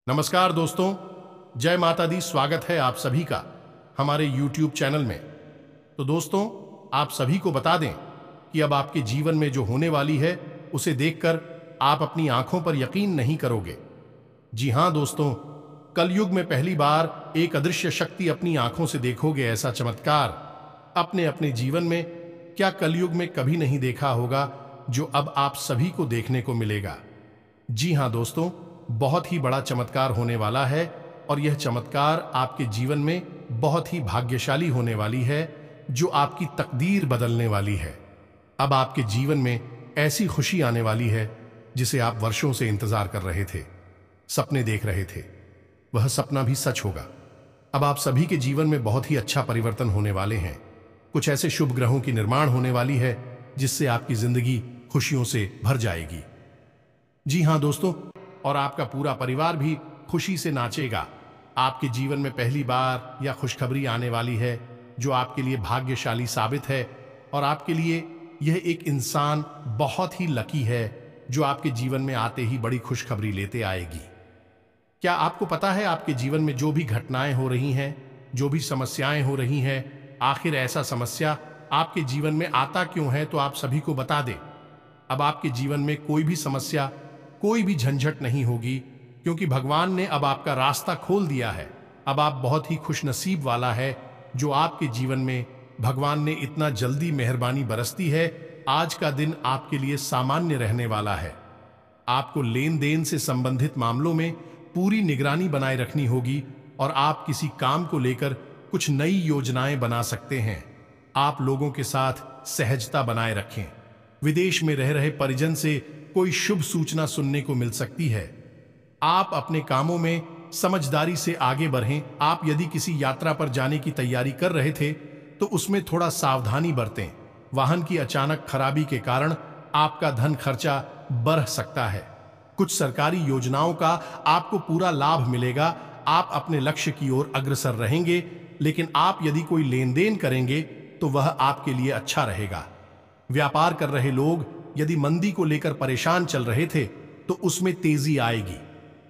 नमस्कार दोस्तों, जय माता दी। स्वागत है आप सभी का हमारे YouTube चैनल में। तो दोस्तों, आप सभी को बता दें कि अब आपके जीवन में जो होने वाली है उसे देखकर आप अपनी आंखों पर यकीन नहीं करोगे। जी हां दोस्तों, कलयुग में पहली बार एक अदृश्य शक्ति अपनी आंखों से देखोगे। ऐसा चमत्कार अपने अपने जीवन में क्या कलयुग में कभी नहीं देखा होगा, जो अब आप सभी को देखने को मिलेगा। जी हां दोस्तों, बहुत ही बड़ा चमत्कार होने वाला है और यह चमत्कार आपके जीवन में बहुत ही भाग्यशाली होने वाली है, जो आपकी तकदीर बदलने वाली है। अब आपके जीवन में ऐसी खुशी आने वाली है जिसे आप वर्षों से इंतजार कर रहे थे, सपने देख रहे थे। वह सपना भी सच होगा। अब आप सभी के जीवन में बहुत ही अच्छा परिवर्तन होने वाले हैं। कुछ ऐसे शुभ ग्रहों की निर्माण होने वाली है जिससे आपकी जिंदगी खुशियों से भर जाएगी। जी हां दोस्तों, और आपका पूरा परिवार भी खुशी से नाचेगा। आपके जीवन में पहली बार यह खुशखबरी आने वाली है जो आपके लिए भाग्यशाली साबित है, और आपके लिए यह एक इंसान बहुत ही लकी है जो आपके जीवन में आते ही बड़ी खुशखबरी लेते आएगी। क्या आपको पता है आपके जीवन में जो भी घटनाएं हो रही हैं, जो भी समस्याएं हो रही हैं, आखिर ऐसा समस्या आपके जीवन में आता क्यों है? तो आप सभी को बता दें, अब आपके जीवन में कोई भी समस्या, कोई भी झंझट नहीं होगी, क्योंकि भगवान ने अब आपका रास्ता खोल दिया है। अब आप बहुत ही खुशनसीब वाला है जो आपके जीवन में भगवान ने इतना जल्दी मेहरबानी बरसती है। आज का दिन आपके लिए सामान्य रहने वाला है। आपको लेन देन से संबंधित मामलों में पूरी निगरानी बनाए रखनी होगी और आप किसी काम को लेकर कुछ नई योजनाएं बना सकते हैं। आप लोगों के साथ सहजता बनाए रखें। विदेश में रह रहे परिजन से कोई शुभ सूचना सुनने को मिल सकती है। आप अपने कामों में समझदारी से आगे बढ़ें। आप यदि किसी यात्रा पर जाने की तैयारी कर रहे थे तो उसमें थोड़ा सावधानी बरतें। वाहन की अचानक खराबी के कारण आपका धन खर्चा बढ़ सकता है। कुछ सरकारी योजनाओं का आपको पूरा लाभ मिलेगा। आप अपने लक्ष्य की ओर अग्रसर रहेंगे, लेकिन आप यदि कोई लेन देन करेंगे तो वह आपके लिए अच्छा रहेगा। व्यापार कर रहे लोग यदि मंदी को लेकर परेशान चल रहे थे तो उसमें तेजी आएगी।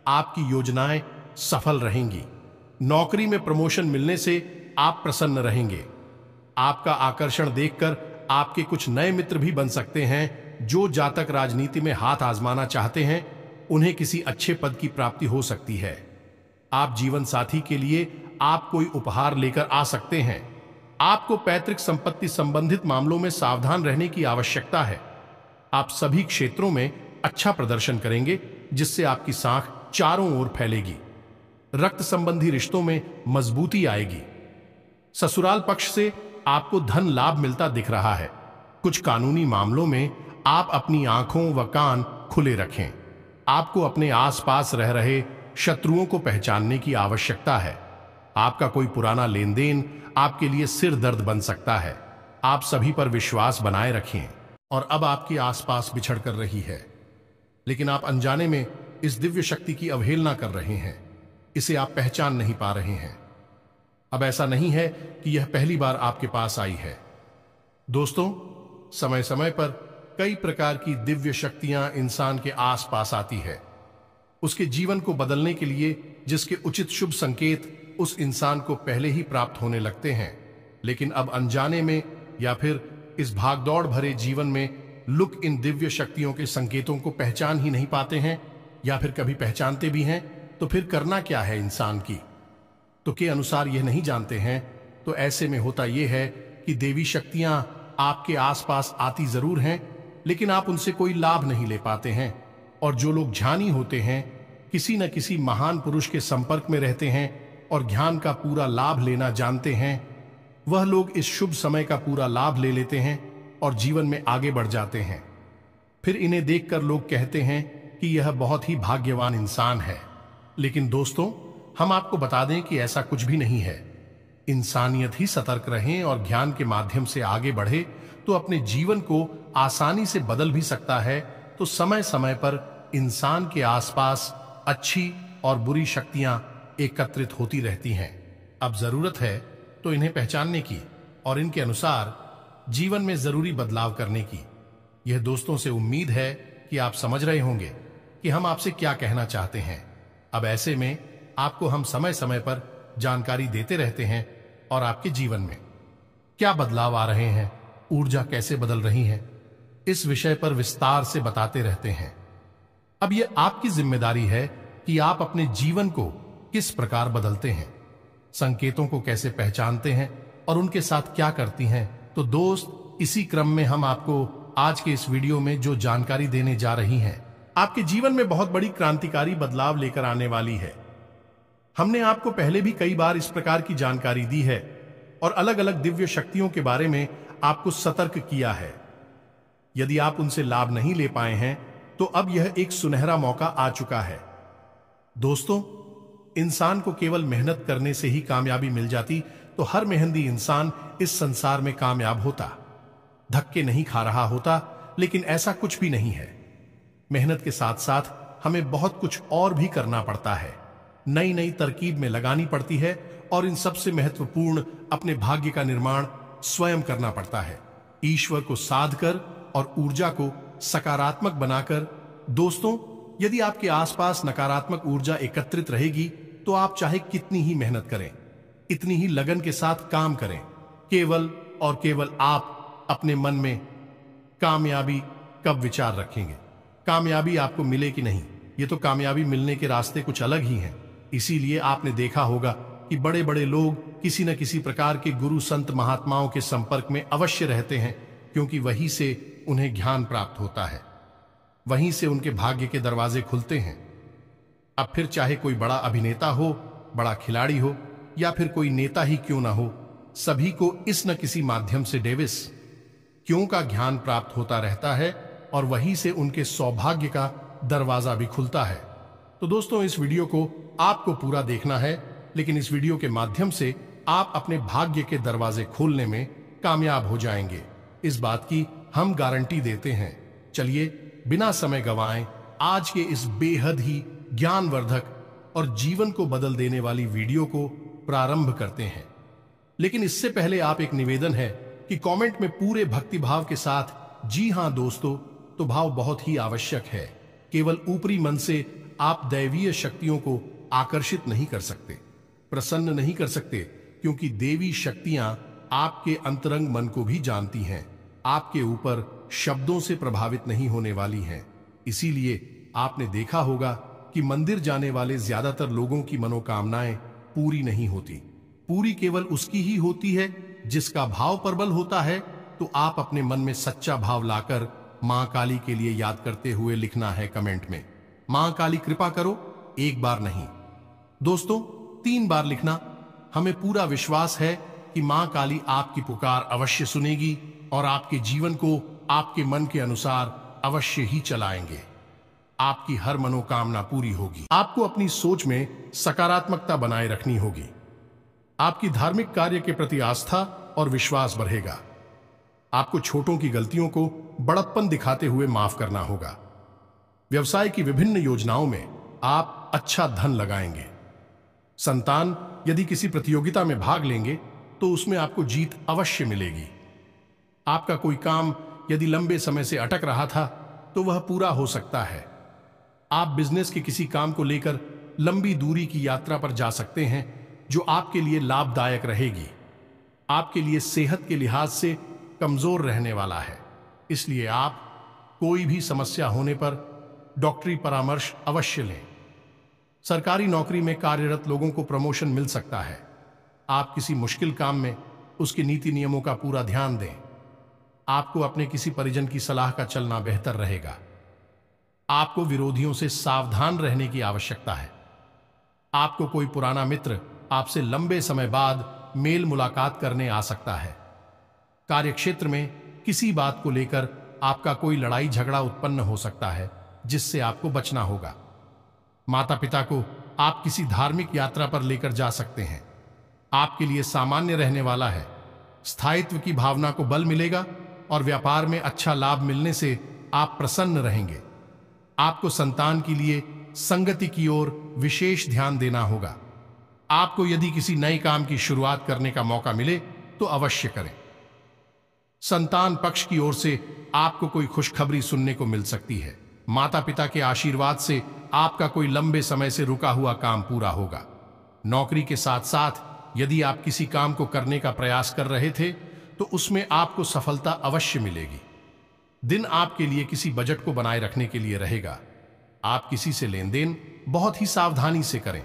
आपकी योजनाएं सफल रहेंगी। नौकरी में प्रमोशन मिलने से आप प्रसन्न रहेंगे। आपका आकर्षण देखकर आपके कुछ नए मित्र भी बन सकते हैं। जो जातक राजनीति में हाथ आजमाना चाहते हैं उन्हें किसी अच्छे पद की प्राप्ति हो सकती है। आप जीवन साथी के लिए आप कोई उपहार लेकर आ सकते हैं। आपको पैतृक संपत्ति संबंधित मामलों में सावधान रहने की आवश्यकता है। आप सभी क्षेत्रों में अच्छा प्रदर्शन करेंगे जिससे आपकी साख चारों ओर फैलेगी। रक्त संबंधी रिश्तों में मजबूती आएगी। ससुराल पक्ष से आपको धन लाभ मिलता दिख रहा है। कुछ कानूनी मामलों में आप अपनी आंखों व कान खुले रखें। आपको अपने आसपास रह रहे शत्रुओं को पहचानने की आवश्यकता है। आपका कोई पुराना लेन देन आपके लिए सिर दर्द बन सकता है। आप सभी पर विश्वास बनाए रखें। और अब आपके आसपास बिछड़ कर रही है, लेकिन आप अनजाने में इस दिव्य शक्ति की अवहेलना कर रहे हैं। इसे आप पहचान नहीं पा रहे हैं। अब ऐसा नहीं है कि यह पहली बार आपके पास आई है। दोस्तों, समय समय पर कई प्रकार की दिव्य शक्तियां इंसान के आसपास आती है। उसके जीवन को बदलने के लिए जिसके उचित शुभ संकेत उस इंसान को पहले ही प्राप्त होने लगते हैं, लेकिन अब अनजाने में या फिर इस भागदौड़ भरे जीवन में लोग इन दिव्य शक्तियों के संकेतों को पहचान ही नहीं पाते हैं, या फिर कभी पहचानते भी हैं तो फिर करना क्या है इंसान की तो के अनुसार यह नहीं जानते हैं। तो ऐसे में होता यह है कि देवी शक्तियां आपके आसपास आती जरूर हैं, लेकिन आप उनसे कोई लाभ नहीं ले पाते हैं। और जो लोग ज्ञानी होते हैं, किसी न किसी महान पुरुष के संपर्क में रहते हैं और ज्ञान का पूरा लाभ लेना जानते हैं, वह लोग इस शुभ समय का पूरा लाभ ले लेते हैं और जीवन में आगे बढ़ जाते हैं। फिर इन्हें देखकर लोग कहते हैं कि यह बहुत ही भाग्यवान इंसान है। लेकिन दोस्तों, हम आपको बता दें कि ऐसा कुछ भी नहीं है। इंसानियत ही सतर्क रहें और ज्ञान के माध्यम से आगे बढ़े तो अपने जीवन को आसानी से बदल भी सकता है। तो समय समय पर इंसान के आसपास अच्छी और बुरी शक्तियां एकत्रित होती रहती हैं। अब जरूरत है तो इन्हें पहचानने की और इनके अनुसार जीवन में जरूरी बदलाव करने की। यह दोस्तों से उम्मीद है कि आप समझ रहे होंगे कि हम आपसे क्या कहना चाहते हैं। अब ऐसे में आपको हम समय समय पर जानकारी देते रहते हैं और आपके जीवन में क्या बदलाव आ रहे हैं, ऊर्जा कैसे बदल रही है, इस विषय पर विस्तार से बताते रहते हैं। अब यह आपकी जिम्मेदारी है कि आप अपने जीवन को किस प्रकार बदलते हैं, संकेतों को कैसे पहचानते हैं और उनके साथ क्या करती हैं। तो दोस्त, इसी क्रम में हम आपको आज के इस वीडियो में जो जानकारी देने जा रही हैं, आपके जीवन में बहुत बड़ी क्रांतिकारी बदलाव लेकर आने वाली है। हमने आपको पहले भी कई बार इस प्रकार की जानकारी दी है और अलग अलग दिव्य शक्तियों के बारे में आपको सतर्क किया है। यदि आप उनसे लाभ नहीं ले पाए हैं तो अब यह एक सुनहरा मौका आ चुका है। दोस्तों, इंसान को केवल मेहनत करने से ही कामयाबी मिल जाती तो हर मेहनती इंसान इस संसार में कामयाब होता, धक्के नहीं खा रहा होता। लेकिन ऐसा कुछ भी नहीं है। मेहनत के साथ साथ हमें बहुत कुछ और भी करना पड़ता है, नई नई तरकीब में लगानी पड़ती है और इन सबसे महत्वपूर्ण अपने भाग्य का निर्माण स्वयं करना पड़ता है, ईश्वर को साध कर और ऊर्जा को सकारात्मक बनाकर। दोस्तों, यदि आपके आसपास नकारात्मक ऊर्जा एकत्रित रहेगी तो आप चाहे कितनी ही मेहनत करें, इतनी ही लगन के साथ काम करें, केवल और केवल आप अपने मन में कामयाबी कब विचार रखेंगे, कामयाबी आपको मिले कि नहीं, ये तो कामयाबी मिलने के रास्ते कुछ अलग ही हैं। इसीलिए आपने देखा होगा कि बड़े बड़े लोग किसी न किसी प्रकार के गुरु संत महात्माओं के संपर्क में अवश्य रहते हैं, क्योंकि वहीं से उन्हें ज्ञान प्राप्त होता है, वहीं से उनके भाग्य के दरवाजे खुलते हैं। अब फिर चाहे कोई बड़ा अभिनेता हो, बड़ा खिलाड़ी हो या फिर कोई नेता ही क्यों ना हो, सभी को इस न किसी माध्यम से डेविस क्यों का ज्ञान प्राप्त होता रहता है और वहीं से उनके सौभाग्य का दरवाजा भी खुलता है। तो दोस्तों, इस वीडियो को आपको पूरा देखना है, लेकिन इस वीडियो के माध्यम से आप अपने भाग्य के दरवाजे खोलने में कामयाब हो जाएंगे, इस बात की हम गारंटी देते हैं। चलिए बिना समय गंवाएं आज के इस बेहद ही ज्ञानवर्धक और जीवन को बदल देने वाली वीडियो को प्रारंभ करते हैं। लेकिन इससे पहले आप एक निवेदन है कि कमेंट में पूरे भक्तिभाव के साथ जी हां दोस्तों, तो भाव बहुत ही आवश्यक है। केवल ऊपरी मन से आप दैवीय शक्तियों को आकर्षित नहीं कर सकते, प्रसन्न नहीं कर सकते, क्योंकि देवी शक्तियां आपके अंतरंग मन को भी जानती हैं, आपके ऊपर शब्दों से प्रभावित नहीं होने वाली हैं। इसीलिए आपने देखा होगा कि मंदिर जाने वाले ज्यादातर लोगों की मनोकामनाएं पूरी नहीं होती, पूरी केवल उसकी ही होती है जिसका भाव प्रबल होता है। तो आप अपने मन में सच्चा भाव लाकर मां काली के लिए याद करते हुए लिखना है कमेंट में, मां काली कृपा करो। एक बार नहीं दोस्तों, 3 बार लिखना। हमें पूरा विश्वास है कि मां काली आपकी पुकार अवश्य सुनेगी और आपके जीवन को आपके मन के अनुसार अवश्य ही चलाएंगे। आपकी हर मनोकामना पूरी होगी। आपको अपनी सोच में सकारात्मकता बनाए रखनी होगी। आपकी धार्मिक कार्य के प्रति आस्था और विश्वास बढ़ेगा। आपको छोटों की गलतियों को बड़प्पन दिखाते हुए माफ करना होगा। व्यवसाय की विभिन्न योजनाओं में आप अच्छा धन लगाएंगे। संतान यदि किसी प्रतियोगिता में भाग लेंगे तो उसमें आपको जीत अवश्य मिलेगी। आपका कोई काम यदि लंबे समय से अटक रहा था तो वह पूरा हो सकता है। आप बिजनेस के किसी काम को लेकर लंबी दूरी की यात्रा पर जा सकते हैं जो आपके लिए लाभदायक रहेगी। आपके लिए सेहत के लिहाज से कमजोर रहने वाला है, इसलिए आप कोई भी समस्या होने पर डॉक्टरी परामर्श अवश्य लें। सरकारी नौकरी में कार्यरत लोगों को प्रमोशन मिल सकता है। आप किसी मुश्किल काम में उसके नीति नियमों का पूरा ध्यान दें। आपको अपने किसी परिजन की सलाह का चलना बेहतर रहेगा। आपको विरोधियों से सावधान रहने की आवश्यकता है। आपको कोई पुराना मित्र आपसे लंबे समय बाद मेल मुलाकात करने आ सकता है। कार्यक्षेत्र में किसी बात को लेकर आपका कोई लड़ाई झगड़ा उत्पन्न हो सकता है, जिससे आपको बचना होगा। माता पिता को आप किसी धार्मिक यात्रा पर लेकर जा सकते हैं। आपके लिए सामान्य रहने वाला है। स्थायित्व की भावना को बल मिलेगा और व्यापार में अच्छा लाभ मिलने से आप प्रसन्न रहेंगे। आपको संतान के लिए संगति की ओर विशेष ध्यान देना होगा। आपको यदि किसी नए काम की शुरुआत करने का मौका मिले तो अवश्य करें। संतान पक्ष की ओर से आपको कोई खुशखबरी सुनने को मिल सकती है। माता पिता के आशीर्वाद से आपका कोई लंबे समय से रुका हुआ काम पूरा होगा। नौकरी के साथ साथ यदि आप किसी काम को करने का प्रयास कर रहे थे तो उसमें आपको सफलता अवश्य मिलेगी। दिन आपके लिए किसी बजट को बनाए रखने के लिए रहेगा। आप किसी से लेन देन बहुत ही सावधानी से करें।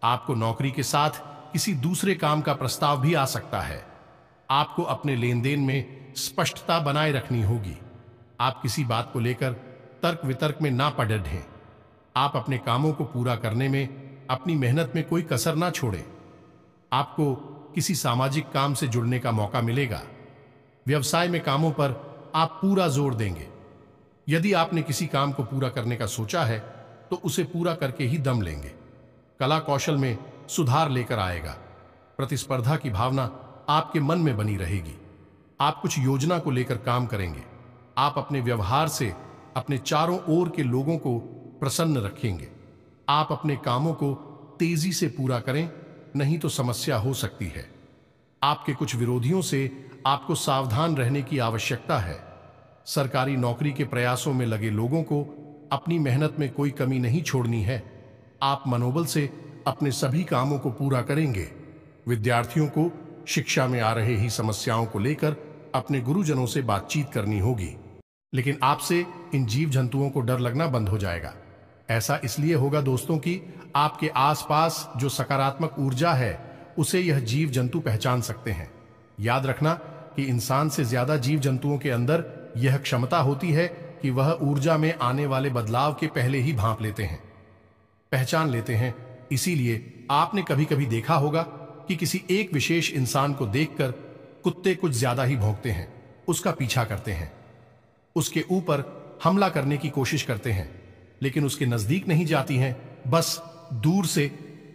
आपको नौकरी के साथ किसी दूसरे काम का प्रस्ताव भी आ सकता है। आपको अपने लेन देन में स्पष्टता बनाए रखनी होगी। आप किसी बात को लेकर तर्क वितर्क में ना पड़ रहें। आप अपने कामों को पूरा करने में अपनी मेहनत में कोई कसर ना छोड़ें। आपको किसी सामाजिक काम से जुड़ने का मौका मिलेगा। व्यवसाय में कामों पर आप पूरा जोर देंगे। यदि आपने किसी काम को पूरा करने का सोचा है तो उसे पूरा करके ही दम लेंगे। कला कौशल में सुधार लेकर आएगा। प्रतिस्पर्धा की भावना आपके मन में बनी रहेगी। आप कुछ योजना को लेकर काम करेंगे। आप अपने व्यवहार से अपने चारों ओर के लोगों को प्रसन्न रखेंगे। आप अपने कामों को तेजी से पूरा करें, नहीं तो समस्या हो सकती है। आपके कुछ विरोधियों से आपको सावधान रहने की आवश्यकता है। सरकारी नौकरी के प्रयासों में लगे लोगों को अपनी मेहनत में कोई कमी नहीं छोड़नी है। आप मनोबल से अपने सभी कामों को पूरा करेंगे। विद्यार्थियों को शिक्षा में आ रहे ही समस्याओं को लेकर अपने गुरुजनों से बातचीत करनी होगी। लेकिन आपसे इन जीव जंतुओं को डर लगना बंद हो जाएगा। ऐसा इसलिए होगा दोस्तों कि आपके आसपास जो सकारात्मक ऊर्जा है उसे यह जीव जंतु पहचान सकते हैं। याद रखना कि इंसान से ज्यादा जीव जंतुओं के अंदर यह क्षमता होती है कि वह ऊर्जा में आने वाले बदलाव के पहले ही भांप लेते हैं, पहचान लेते हैं। इसीलिए आपने कभी कभी देखा होगा कि किसी एक विशेष इंसान को देखकर कुत्ते कुछ ज्यादा ही भौंकते हैं, उसका पीछा करते हैं, उसके ऊपर हमला करने की कोशिश करते हैं, लेकिन उसके नजदीक नहीं जाती हैं। बस दूर से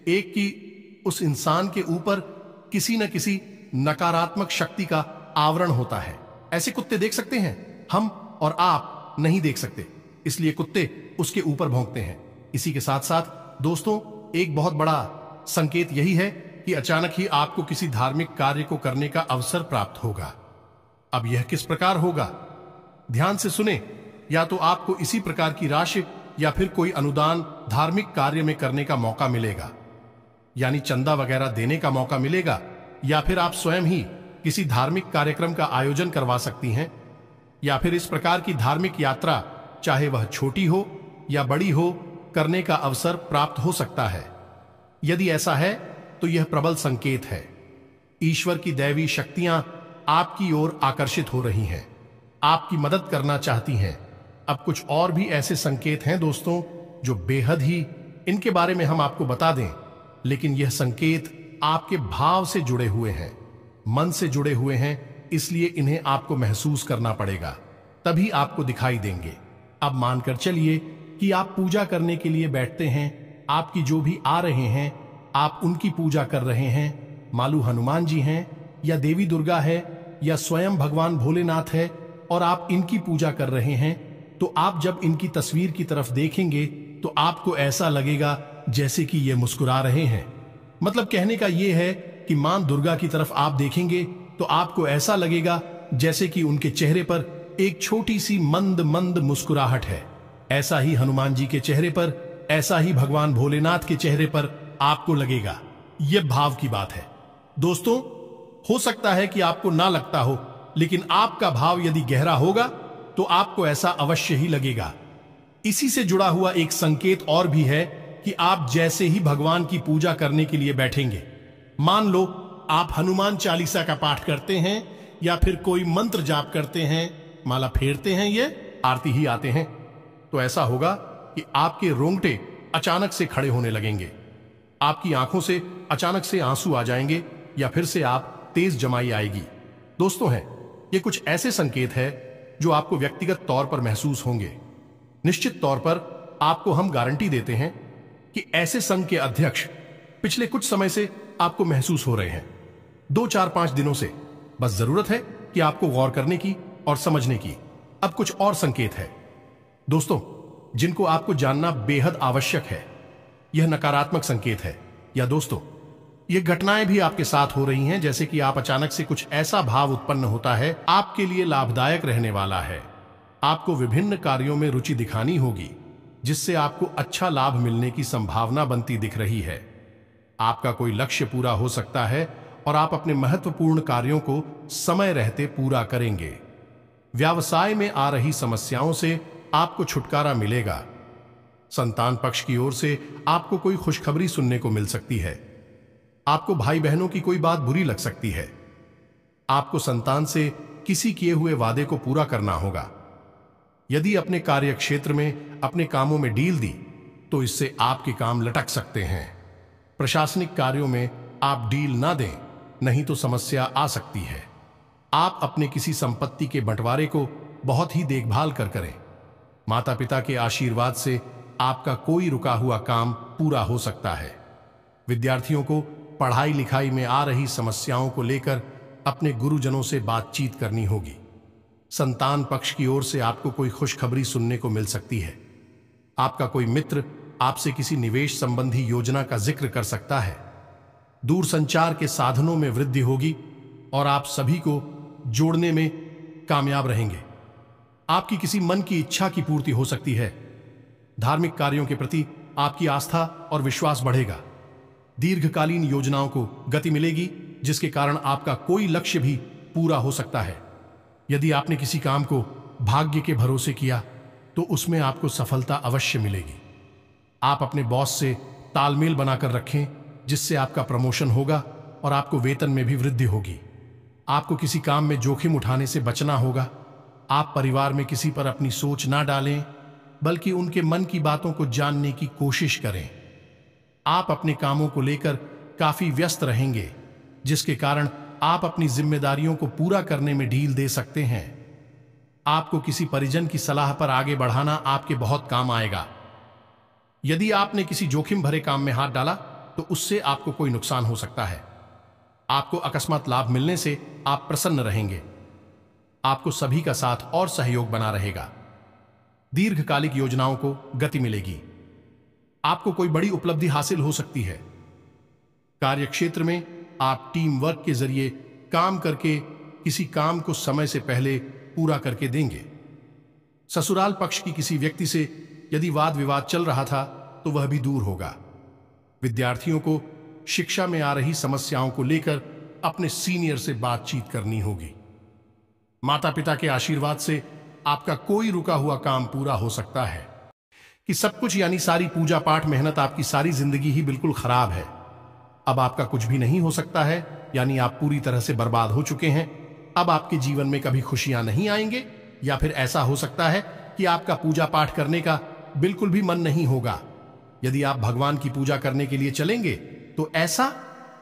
एक की उस इंसान के ऊपर किसी न किसी नकारात्मक शक्ति का आवरण होता है। ऐसे कुत्ते देख सकते हैं, हम और आप नहीं देख सकते, इसलिए कुत्ते उसके ऊपर भौंकते हैं। इसी के साथ साथ दोस्तों, एक बहुत बड़ा संकेत यही है कि अचानक ही आपको किसी धार्मिक कार्य को करने का अवसर प्राप्त होगा। अब यह किस प्रकार होगा, ध्यान से सुने। या तो आपको इसी प्रकार की राशि या फिर कोई अनुदान धार्मिक कार्य में करने का मौका मिलेगा, यानी चंदा वगैरह देने का मौका मिलेगा, या फिर आप स्वयं ही किसी धार्मिक कार्यक्रम का आयोजन करवा सकती हैं, या फिर इस प्रकार की धार्मिक यात्रा, चाहे वह छोटी हो या बड़ी हो, करने का अवसर प्राप्त हो सकता है। यदि ऐसा है तो यह प्रबल संकेत है। ईश्वर की दैवी शक्तियां आपकी ओर आकर्षित हो रही हैं, आपकी मदद करना चाहती हैं। अब कुछ और भी ऐसे संकेत हैं दोस्तों जो बेहद ही, इनके बारे में हम आपको बता दें, लेकिन यह संकेत आपके भाव से जुड़े हुए हैं, मन से जुड़े हुए हैं, इसलिए इन्हें आपको महसूस करना पड़ेगा, तभी आपको दिखाई देंगे। अब मानकर चलिए कि आप पूजा करने के लिए बैठते हैं। आपकी जो भी आ रहे हैं आप उनकी पूजा कर रहे हैं। मालू हनुमान जी हैं या देवी दुर्गा है या स्वयं भगवान भोलेनाथ है, और आप इनकी पूजा कर रहे हैं, तो आप जब इनकी तस्वीर की तरफ देखेंगे तो आपको ऐसा लगेगा जैसे कि ये मुस्कुरा रहे हैं। मतलब कहने का ये है कि मां दुर्गा की तरफ आप देखेंगे तो आपको ऐसा लगेगा जैसे कि उनके चेहरे पर एक छोटी सी मंद मंद मुस्कुराहट है। ऐसा ही हनुमान जी के चेहरे पर, ऐसा ही भगवान भोलेनाथ के चेहरे पर आपको लगेगा। यह भाव की बात है दोस्तों। हो सकता है कि आपको ना लगता हो, लेकिन आपका भाव यदि गहरा होगा तो आपको ऐसा अवश्य ही लगेगा। इसी से जुड़ा हुआ एक संकेत और भी है कि आप जैसे ही भगवान की पूजा करने के लिए बैठेंगे, मान लो आप हनुमान चालीसा का पाठ करते हैं या फिर कोई मंत्र जाप करते हैं, माला फेरते हैं, ये आरती ही आते हैं, तो ऐसा होगा कि आपके रोंगटे अचानक से खड़े होने लगेंगे, आपकी आंखों से अचानक से आंसू आ जाएंगे, या फिर से आप तेज जमाई आएगी। दोस्तों हैं, ये कुछ ऐसे संकेत है जो आपको व्यक्तिगत तौर पर महसूस होंगे। निश्चित तौर पर आपको हम गारंटी देते हैं कि ऐसे संघ के अध्यक्ष पिछले कुछ समय से आपको महसूस हो रहे हैं, 2-4-5 दिनों से। बस जरूरत है कि आपको गौर करने की और समझने की। अब कुछ और संकेत है दोस्तों जिनको आपको जानना बेहद आवश्यक है। यह नकारात्मक संकेत है, या दोस्तों ये घटनाएं भी आपके साथ हो रही हैं, जैसे कि आप अचानक से कुछ ऐसा भाव उत्पन्न होता है आपके लिए लाभदायक रहने वाला है। आपको विभिन्न कार्यों में रुचि दिखानी होगी, जिससे आपको अच्छा लाभ मिलने की संभावना बनती दिख रही है। आपका कोई लक्ष्य पूरा हो सकता है और आप अपने महत्वपूर्ण कार्यों को समय रहते पूरा करेंगे। व्यवसाय में आ रही समस्याओं से आपको छुटकारा मिलेगा। संतान पक्ष की ओर से आपको कोई खुशखबरी सुनने को मिल सकती है। आपको भाई बहनों की कोई बात बुरी लग सकती है। आपको संतान से किसी किए हुए वादे को पूरा करना होगा। यदि अपने कार्य क्षेत्र में अपने कामों में ढील दी तो इससे आपके काम लटक सकते हैं। प्रशासनिक कार्यों में आप ढील ना दें, नहीं तो समस्या आ सकती है। आप अपने किसी संपत्ति के बंटवारे को बहुत ही देखभाल कर करें। माता पिता के आशीर्वाद से आपका कोई रुका हुआ काम पूरा हो सकता है। विद्यार्थियों को पढ़ाई लिखाई में आ रही समस्याओं को लेकर अपने गुरुजनों से बातचीत करनी होगी। संतान पक्ष की ओर से आपको कोई खुशखबरी सुनने को मिल सकती है। आपका कोई मित्र आपसे किसी निवेश संबंधी योजना का जिक्र कर सकता है। दूरसंचार के साधनों में वृद्धि होगी और आप सभी को जोड़ने में कामयाब रहेंगे। आपकी किसी मन की इच्छा की पूर्ति हो सकती है। धार्मिक कार्यों के प्रति आपकी आस्था और विश्वास बढ़ेगा। दीर्घकालीन योजनाओं को गति मिलेगी, जिसके कारण आपका कोई लक्ष्य भी पूरा हो सकता है। यदि आपने किसी काम को भाग्य के भरोसे किया तो उसमें आपको सफलता अवश्य मिलेगी। आप अपने बॉस से तालमेल बनाकर रखें, जिससे आपका प्रमोशन होगा और आपको वेतन में भी वृद्धि होगी। आपको किसी काम में जोखिम उठाने से बचना होगा। आप परिवार में किसी पर अपनी सोच ना डालें, बल्कि उनके मन की बातों को जानने की कोशिश करें। आप अपने कामों को लेकर काफी व्यस्त रहेंगे, जिसके कारण आप अपनी जिम्मेदारियों को पूरा करने में ढील दे सकते हैं। आपको किसी परिजन की सलाह पर आगे बढ़ाना आपके बहुत काम आएगा। यदि आपने किसी जोखिम भरे काम में हाथ डाला तो उससे आपको कोई नुकसान हो सकता है। आपको अकस्मात लाभ मिलने से आप प्रसन्न रहेंगे। आपको सभी का साथ और सहयोग बना रहेगा। दीर्घकालिक योजनाओं को गति मिलेगी। आपको कोई बड़ी उपलब्धि हासिल हो सकती है। कार्यक्षेत्र में आप टीम वर्क के जरिए काम करके किसी काम को समय से पहले पूरा करके देंगे। ससुराल पक्ष की किसी व्यक्ति से यदि वाद विवाद चल रहा था तो वह भी दूर होगा। विद्यार्थियों को शिक्षा में आ रही समस्याओं को लेकर अपने सीनियर से बातचीत करनी होगी। माता पिता के आशीर्वाद से आपका कोई रुका हुआ काम पूरा हो सकता है। कि सब कुछ यानी सारी पूजा पाठ मेहनत, आपकी सारी जिंदगी ही बिल्कुल खराब है। अब आपका कुछ भी नहीं हो सकता है, यानी आप पूरी तरह से बर्बाद हो चुके हैं। अब आपके जीवन में कभी खुशियां नहीं आएंगे, या फिर ऐसा हो सकता है कि आपका पूजा पाठ करने का बिल्कुल भी मन नहीं होगा। यदि आप भगवान की पूजा करने के लिए चलेंगे तो ऐसा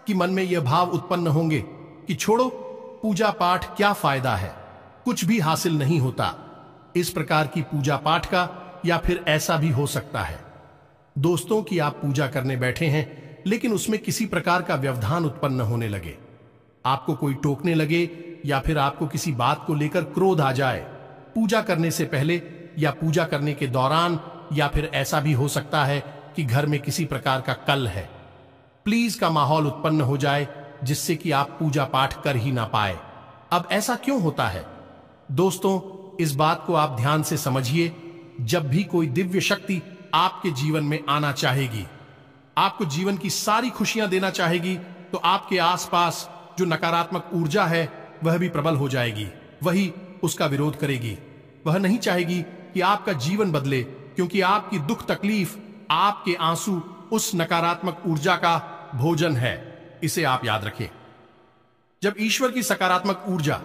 कि मन में यह भाव उत्पन्न होंगे कि छोड़ो, पूजा पाठ क्या फायदा है, कुछ भी हासिल नहीं होता। इस प्रकार की पूजा पाठ का, या फिर ऐसा भी हो सकता है दोस्तों कि आप पूजा करने बैठे हैं लेकिन उसमें किसी प्रकार का व्यवधान उत्पन्न होने लगे। आपको कोई टोकने लगे या फिर आपको किसी बात को लेकर क्रोध आ जाए पूजा करने से पहले या पूजा करने के दौरान, या फिर ऐसा भी हो सकता है कि घर में किसी प्रकार का कल है, प्लीज का माहौल उत्पन्न हो जाए, जिससे कि आप पूजा पाठ कर ही ना पाए। अब ऐसा क्यों होता है दोस्तों, इस बात को आप ध्यान से समझिए। जब भी कोई दिव्य शक्ति आपके जीवन में आना चाहेगी, आपको जीवन की सारी खुशियां देना चाहेगी, तो आपके आसपास जो नकारात्मक ऊर्जा है वह भी प्रबल हो जाएगी। वही उसका विरोध करेगी। वह नहीं चाहेगी कि आपका जीवन बदले, क्योंकि आपकी दुख तकलीफ, आपके आंसू उस नकारात्मक ऊर्जा का भोजन है। इसे आप याद रखें। जब ईश्वर की सकारात्मक ऊर्जा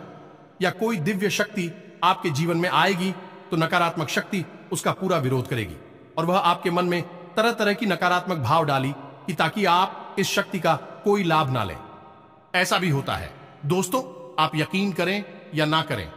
या कोई दिव्य शक्ति आपके जीवन में आएगी तो नकारात्मक शक्ति उसका पूरा विरोध करेगी, और वह आपके मन में तरह तरह की नकारात्मक भाव डाली कि ताकि आप इस शक्ति का कोई लाभ ना लें। ऐसा भी होता है दोस्तों, आप यकीन करें या ना करें,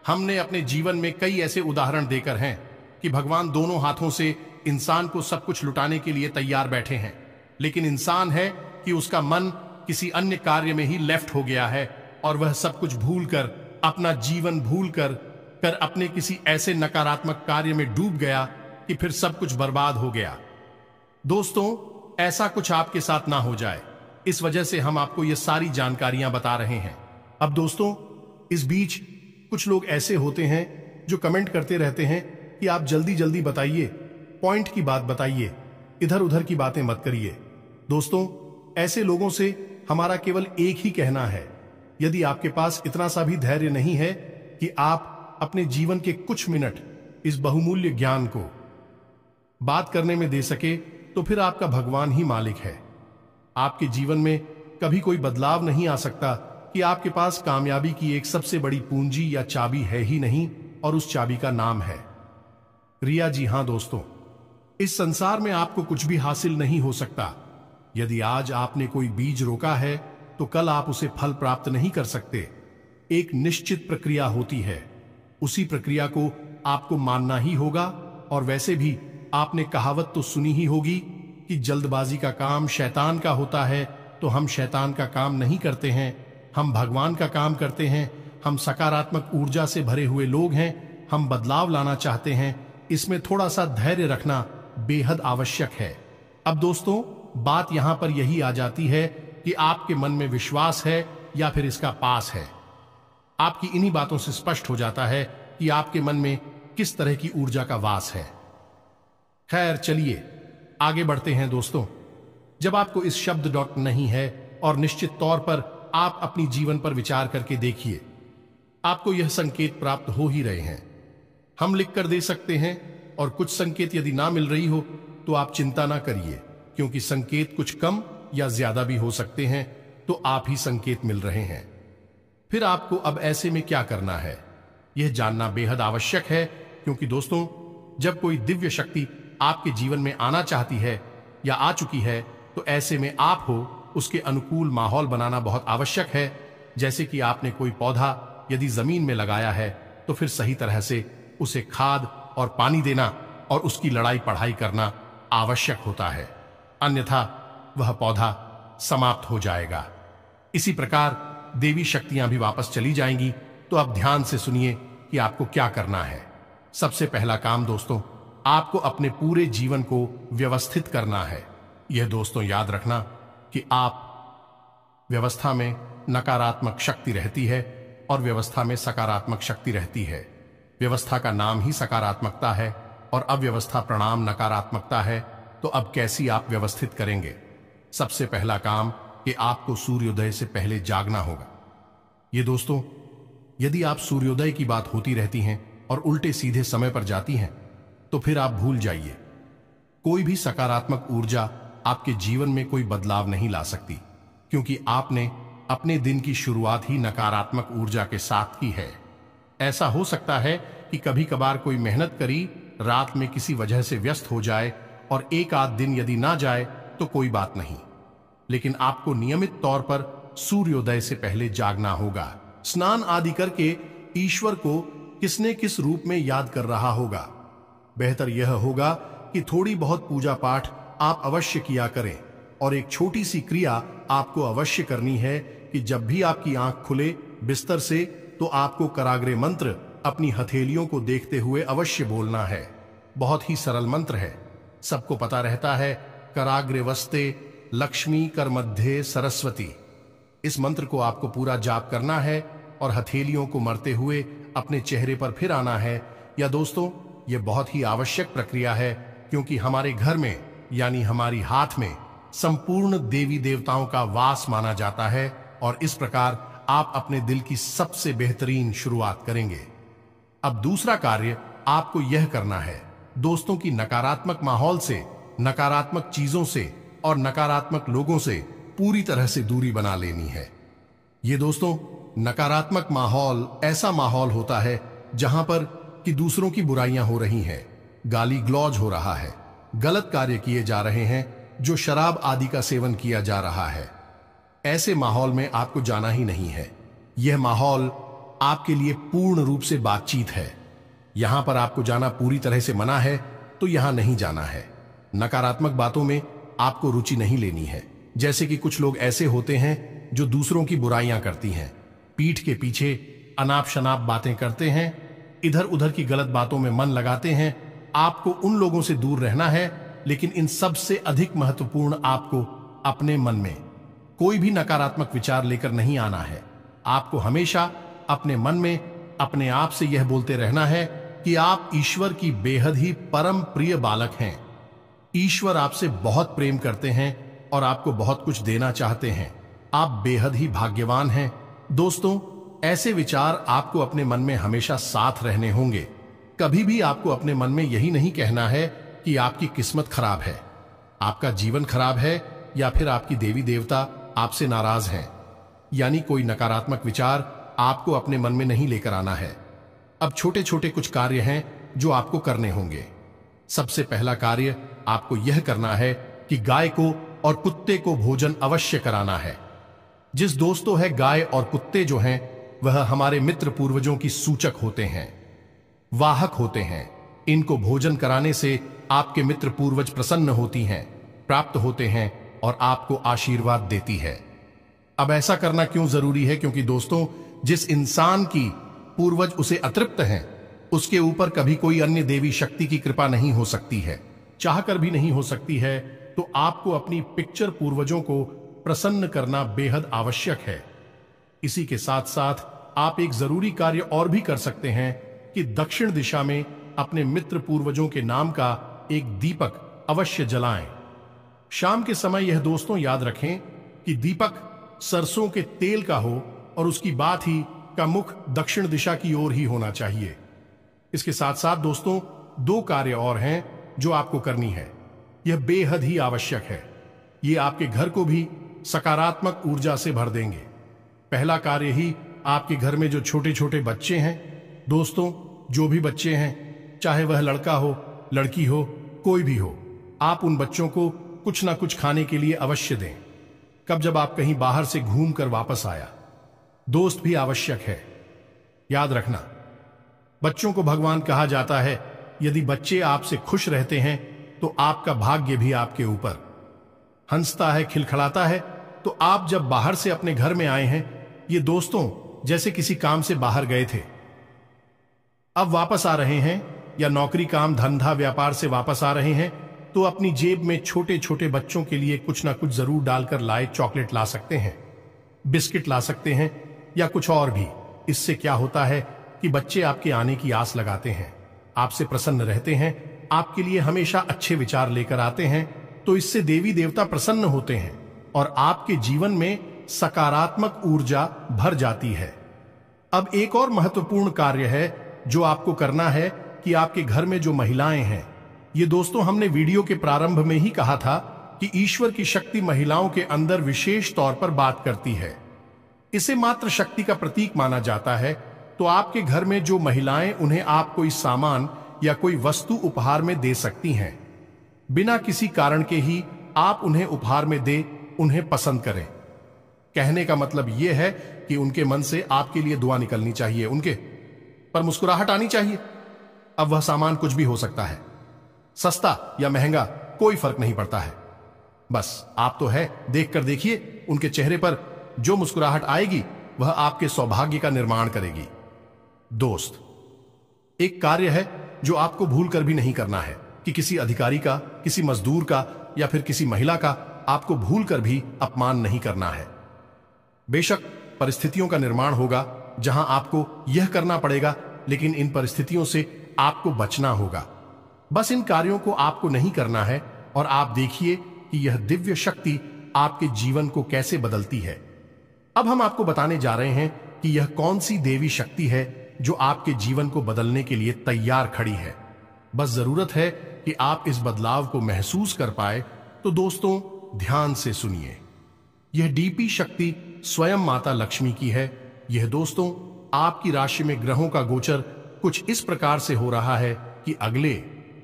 हमने अपने जीवन में कई ऐसे उदाहरण देकर हैं कि भगवान दोनों हाथों से इंसान को सब कुछ लुटाने के लिए तैयार बैठे हैं, लेकिन इंसान है कि उसका मन किसी अन्य कार्य में ही लेफ्ट हो गया है और वह सब कुछ भूलकर, अपना जीवन भूलकर अपने किसी ऐसे नकारात्मक कार्य में डूब गया कि फिर सब कुछ बर्बाद हो गया। दोस्तों, ऐसा कुछ आपके साथ ना हो जाए, इस वजह से हम आपको ये सारी जानकारियां बता रहे हैं। अब दोस्तों, इस बीच कुछ लोग ऐसे होते हैं जो कमेंट करते रहते हैं कि आप जल्दी जल्दी बताइए, पॉइंट की बात बताइए, इधर उधर की बातें मत करिए। दोस्तों, ऐसे लोगों से हमारा केवल एक ही कहना है, यदि आपके पास इतना सा भी धैर्य नहीं है कि आप अपने जीवन के कुछ मिनट इस बहुमूल्य ज्ञान को बात करने में दे सके, तो फिर आपका भगवान ही मालिक है। आपके जीवन में कभी कोई बदलाव नहीं आ सकता कि आपके पास कामयाबी की एक सबसे बड़ी पूंजी या चाबी है ही नहीं, और उस चाबी का नाम है रिया। जी हां दोस्तों, इस संसार में आपको कुछ भी हासिल नहीं हो सकता। यदि आज आपने कोई बीज रोका है तो कल आप उसे फल प्राप्त नहीं कर सकते। एक निश्चित प्रक्रिया होती है, उसी प्रक्रिया को आपको मानना ही होगा। और वैसे भी आपने कहावत तो सुनी ही होगी कि जल्दबाजी का काम शैतान का होता है। तो हम शैतान का काम नहीं करते हैं, हम भगवान का काम करते हैं। हम सकारात्मक ऊर्जा से भरे हुए लोग हैं, हम बदलाव लाना चाहते हैं। इसमें थोड़ा सा धैर्य रखना बेहद आवश्यक है। अब दोस्तों, बात यहां पर यही आ जाती है कि आपके मन में विश्वास है या फिर इसका पास है। आपकी इन्हीं बातों से स्पष्ट हो जाता है कि आपके मन में किस तरह की ऊर्जा का वास है। खैर, चलिए आगे बढ़ते हैं दोस्तों। जब आपको इस शब्द डॉट नहीं है, और निश्चित तौर पर आप अपनी जीवन पर विचार करके देखिए, आपको यह संकेत प्राप्त हो ही रहे हैं। हम लिख कर दे सकते हैं, और कुछ संकेत यदि ना मिल रही हो तो आप चिंता ना करिए, क्योंकि संकेत कुछ कम या ज्यादा भी हो सकते हैं। तो आप ही संकेत मिल रहे हैं। फिर आपको अब ऐसे में क्या करना है, यह जानना बेहद आवश्यक है। क्योंकि दोस्तों, जब कोई दिव्य शक्ति आपके जीवन में आना चाहती है या आ चुकी है, तो ऐसे में आप हो उसके अनुकूल माहौल बनाना बहुत आवश्यक है। जैसे कि आपने कोई पौधा यदि जमीन में लगाया है, तो फिर सही तरह से उसे खाद और पानी देना और उसकी लड़ाई पढ़ाई करना आवश्यक होता है, अन्यथा वह पौधा समाप्त हो जाएगा। इसी प्रकार देवी शक्तियां भी वापस चली जाएंगी। तो अब ध्यान से सुनिए कि आपको क्या करना है। सबसे पहला काम दोस्तों, आपको अपने पूरे जीवन को व्यवस्थित करना है। यह दोस्तों याद रखना कि आप व्यवस्था में नकारात्मक शक्ति रहती है और व्यवस्था में सकारात्मक शक्ति रहती है। व्यवस्था का नाम ही सकारात्मकता है और अव्यवस्था प्रणाम नकारात्मकता है। तो अब कैसी आप व्यवस्थित करेंगे? सबसे पहला काम कि आपको सूर्योदय से पहले जागना होगा। ये दोस्तों, यदि आप सूर्योदय की बात होती रहती हैं और उल्टे सीधे समय पर जाती हैं, तो फिर आप भूल जाइए। कोई भी सकारात्मक ऊर्जा आपके जीवन में कोई बदलाव नहीं ला सकती, क्योंकि आपने अपने दिन की शुरुआत ही नकारात्मक ऊर्जा के साथ की है। ऐसा हो सकता है कि कभी कभार कोई मेहनत करी रात में किसी वजह से व्यस्त हो जाए, और एक आध दिन यदि ना जाए तो कोई बात नहीं, लेकिन आपको नियमित तौर पर सूर्योदय से पहले जागना होगा। स्नान आदि करके ईश्वर को किसने किस रूप में याद कर रहा होगा। बेहतर यह होगा कि थोड़ी बहुत पूजा पाठ आप अवश्य किया करें, और एक छोटी सी क्रिया आपको अवश्य करनी है कि जब भी आपकी आंख खुले बिस्तर से, तो आपको कराग्रे मंत्र अपनी हथेलियों को देखते हुए अवश्य बोलना है। बहुत ही सरल मंत्र है, सबको पता रहता है। कराग्रे वस्ते लक्ष्मी कर मध्य सरस्वती। इस मंत्र को आपको पूरा जाप करना है और हथेलियों को मरते हुए अपने चेहरे पर फिर आना है। या दोस्तों, यह बहुत ही आवश्यक प्रक्रिया है, क्योंकि हमारे घर में यानी हमारी हाथ में संपूर्ण देवी देवताओं का वास माना जाता है, और इस प्रकार आप अपने दिल की सबसे बेहतरीन शुरुआत करेंगे। अब दूसरा कार्य आपको यह करना है दोस्तों कि नकारात्मक माहौल से, नकारात्मक चीजों से और नकारात्मक लोगों से पूरी तरह से दूरी बना लेनी है। ये दोस्तों, नकारात्मक माहौल ऐसा माहौल होता है जहां पर कि दूसरों की बुराइयां हो रही हैं, गाली गलौज हो रहा है, गलत कार्य किए जा रहे हैं, जो शराब आदि का सेवन किया जा रहा है। ऐसे माहौल में आपको जाना ही नहीं है। यह माहौल आपके लिए पूर्ण रूप से बातचीत है। यहां पर आपको जाना पूरी तरह से मना है, तो यहां नहीं जाना है। नकारात्मक बातों में आपको रुचि नहीं लेनी है। जैसे कि कुछ लोग ऐसे होते हैं जो दूसरों की बुराइयां करती हैं, पीठ के पीछे अनाप शनाप बातें करते हैं, इधर उधर की गलत बातों में मन लगाते हैं। आपको उन लोगों से दूर रहना है, लेकिन इन सब से अधिक महत्वपूर्ण आपको अपने मन में कोई भी नकारात्मक विचार लेकर नहीं आना है। आपको हमेशा अपने मन में अपने आप से यह बोलते रहना है कि आप ईश्वर की बेहद ही परम प्रिय बालक हैं। ईश्वर आपसे बहुत प्रेम करते हैं और आपको बहुत कुछ देना चाहते हैं। आप बेहद ही भाग्यवान हैं। दोस्तों, ऐसे विचार आपको अपने मन में हमेशा साथ रहने होंगे। कभी भी आपको अपने मन में यही नहीं कहना है कि आपकी किस्मत खराब है, आपका जीवन खराब है, या फिर आपकी देवी देवता आपसे नाराज हैं। यानी कोई नकारात्मक विचार आपको अपने मन में नहीं लेकर आना है। अब छोटे छोटे कुछ कार्य हैं जो आपको करने होंगे। सबसे पहला कार्य आपको यह करना है कि गाय को और कुत्ते को भोजन अवश्य कराना है। जिस दोस्तों है, गाय और कुत्ते जो हैं वह हमारे मित्र पूर्वजों की सूचक होते हैं, वाहक होते हैं। इनको भोजन कराने से आपके मित्र पूर्वज प्रसन्न होती हैं, प्राप्त होते हैं और आपको आशीर्वाद देती है। अब ऐसा करना क्यों जरूरी है? क्योंकि दोस्तों, जिस इंसान की पूर्वज उसे अतृप्त हैं, उसके ऊपर कभी कोई अन्य देवी शक्ति की कृपा नहीं हो सकती है, चाहकर भी नहीं हो सकती है। तो आपको अपनी पिक्चर पूर्वजों को प्रसन्न करना बेहद आवश्यक है। इसी के साथ साथ आप एक जरूरी कार्य और भी कर सकते हैं कि दक्षिण दिशा में अपने मित्र पूर्वजों के नाम का एक दीपक अवश्य जलाएं। शाम के समय यह दोस्तों याद रखें कि दीपक सरसों के तेल का हो और उसकी बात ही का मुख दक्षिण दिशा की ओर ही होना चाहिए। इसके साथ साथ दोस्तों, दो कार्य और हैं जो आपको करनी है। यह बेहद ही आवश्यक है। ये आपके घर को भी सकारात्मक ऊर्जा से भर देंगे। पहला कार्य ही आपके घर में जो छोटे छोटे बच्चे हैं, दोस्तों, जो भी बच्चे हैं, चाहे वह लड़का हो, लड़की हो, कोई भी हो, आप उन बच्चों को कुछ ना कुछ खाने के लिए अवश्य दें। कब? जब आप कहीं बाहर से घूम कर वापस आया। दोस्त भी आवश्यक है। याद रखना, बच्चों को भगवान कहा जाता है। यदि बच्चे आपसे खुश रहते हैं तो आपका भाग्य भी आपके ऊपर हंसता है, खिलखिलाता है। तो आप जब बाहर से अपने घर में आए हैं, ये दोस्तों जैसे किसी काम से बाहर गए थे, अब वापस आ रहे हैं, या नौकरी, काम, धंधा, व्यापार से वापस आ रहे हैं, तो अपनी जेब में छोटे छोटे बच्चों के लिए कुछ ना कुछ जरूर डालकर लाए। चॉकलेट ला सकते हैं, बिस्किट ला सकते हैं, या कुछ और भी। इससे क्या होता है कि बच्चे आपके आने की आस लगाते हैं, आपसे प्रसन्न रहते हैं, आपके लिए हमेशा अच्छे विचार लेकर आते हैं। तो इससे देवी देवता प्रसन्न होते हैं और आपके जीवन में सकारात्मक ऊर्जा भर जाती है। अब एक और महत्वपूर्ण कार्य है जो आपको करना है कि आपके घर में जो महिलाएं हैं, ये दोस्तों हमने वीडियो के प्रारंभ में ही कहा था कि ईश्वर की शक्ति महिलाओं के अंदर विशेष तौर पर बात करती है। इसे मात्र शक्ति का प्रतीक माना जाता है। तो आपके घर में जो महिलाएं, उन्हें आप कोई सामान या कोई वस्तु उपहार में दे सकती हैं। बिना किसी कारण के ही आप उन्हें उपहार में दे, उन्हें पसंद करें। कहने का मतलब यह है कि उनके मन से आपके लिए दुआ निकलनी चाहिए, उनके पर मुस्कुराहट आनी चाहिए। अब वह सामान कुछ भी हो सकता है, सस्ता या महंगा, कोई फर्क नहीं पड़ता है। बस आप तो है, देख कर देखिए, उनके चेहरे पर जो मुस्कुराहट आएगी वह आपके सौभाग्य का निर्माण करेगी। दोस्त, एक कार्य है जो आपको भूल कर भी नहीं करना है कि किसी अधिकारी का, किसी मजदूर का या फिर किसी महिला का आपको भूल कर भी अपमान नहीं करना है। बेशक परिस्थितियों का निर्माण होगा जहां आपको यह करना पड़ेगा, लेकिन इन परिस्थितियों से आपको बचना होगा। बस इन कार्यों को आपको नहीं करना है और आप देखिए कि यह दिव्य शक्ति आपके जीवन को कैसे बदलती है। अब हम आपको बताने जा रहे हैं कि यह कौन सी देवी शक्ति है जो आपके जीवन को बदलने के लिए तैयार खड़ी है। बस जरूरत है कि आप इस बदलाव को महसूस कर पाए। तो दोस्तों, ध्यान से सुनिए। यह डीपी शक्ति स्वयं माता लक्ष्मी की है। यह दोस्तों आपकी राशि में ग्रहों का गोचर कुछ इस प्रकार से हो रहा है कि अगले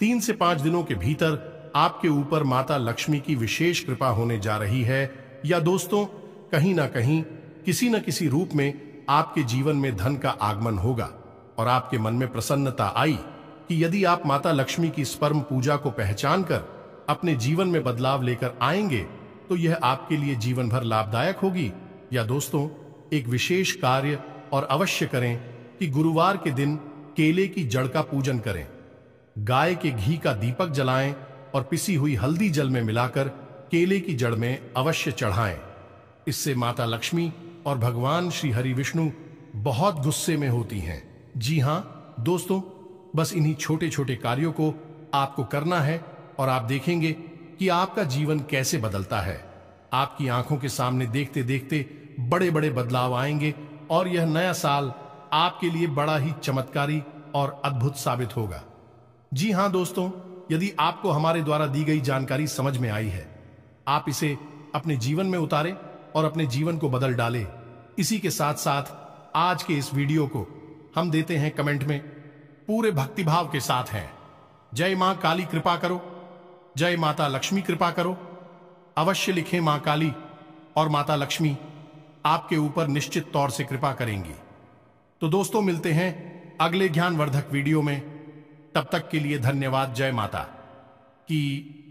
3 से 5 दिनों के भीतर आपके ऊपर माता लक्ष्मी की विशेष कृपा होने जा रही है। या दोस्तों, कहीं ना कहीं, किसी न किसी रूप में आपके जीवन में धन का आगमन होगा और आपके मन में प्रसन्नता आई कि यदि आप माता लक्ष्मी की स्पर्म पूजा को पहचान कर अपने जीवन में बदलाव लेकर आएंगे तो यह आपके लिए जीवन भर लाभदायक होगी। या दोस्तों, एक विशेष कार्य और अवश्य करें कि गुरुवार के दिन केले की जड़ का पूजन करें, गाय के घी का दीपक जलाएं और पिसी हुई हल्दी जल में मिलाकर केले की जड़ में अवश्य चढ़ाएं। इससे माता लक्ष्मी और भगवान श्री हरि विष्णु बहुत गुस्से में होती हैं। जी हां दोस्तों, बस इन्हीं छोटे छोटे कार्यों को आपको करना है और आप देखेंगे कि आपका जीवन कैसे बदलता है। आपकी आंखों के सामने देखते देखते बड़े बड़े बदलाव आएंगे और यह नया साल आपके लिए बड़ा ही चमत्कारी और अद्भुत साबित होगा। जी हां दोस्तों, यदि आपको हमारे द्वारा दी गई जानकारी समझ में आई है, आप इसे अपने जीवन में उतारें और अपने जीवन को बदल डालें। इसी के साथ साथ आज के इस वीडियो को हम देते हैं कमेंट में पूरे भक्तिभाव के साथ हैं, जय मां काली कृपा करो, जय माता लक्ष्मी कृपा करो। अवश्य लिखें मां काली और माता लक्ष्मी आपके ऊपर निश्चित तौर से कृपा करेंगी। तो दोस्तों, मिलते हैं अगले ज्ञानवर्धक वीडियो में। तब तक के लिए धन्यवाद। जय माता की।